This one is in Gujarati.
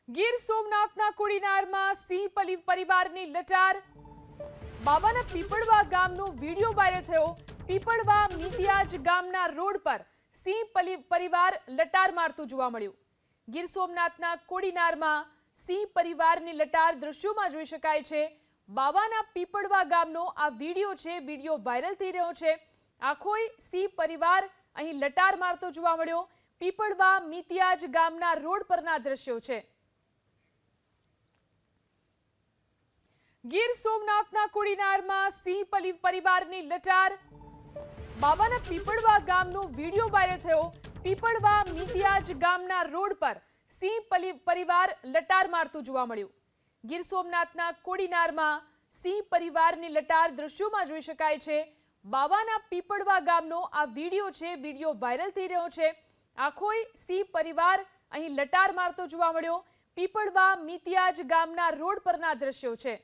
ગીર સોમનાથના કોડીનારમાં સિંહ પરિવારની લટાર બાવાના પીપળવા ગામનો વિડીયો વાયરલ થયો। પીપળવા મિતિયાજ ગામના રોડ પર સિંહ પરિવાર લટાર મારતું જોવા મળ્યું। ગીર સોમનાથના કોડીનારમાં સિંહ પરિવારની લટાર દ્રશ્યોમાં જોઈ શકાય છે। બાવાના પીપળવા ગામનો આ વિડીયો છે, વિડીયો વાયરલ થઈ રહ્યો છે। આખોય સિંહ પરિવાર અહીં લટાર મારતો જોવા મળ્યો। પીપળવા મિતિયાજ ગામના રોડ પરના દ્રશ્યો છે। ગીર સોમનાથના કોડીનારમાં સિંહ પરિવારની લટાર બાવાના પીપળવા ગામનો વિડીયો વાયરલ થયો। પીપળવા મિતિયાજ ગામના રોડ પર સિંહ પરિવાર લટાર મારતું જોવા મળ્યું। ગીર સોમનાથના કોડીનારમાં સિંહ પરિવારની લટાર દ્રશ્યોમાં જોઈ શકાય છે। બાવાના પીપળવા ગામનો આ વિડીયો છે, વિડીયો વાયરલ થઈ રહ્યો છે। આખોય સિંહ પરિવાર અહીં લટાર મારતો જોવા મળ્યો। પીપળવા મિતિયાજ ગામના રોડ પરના દ્રશ્યો છે।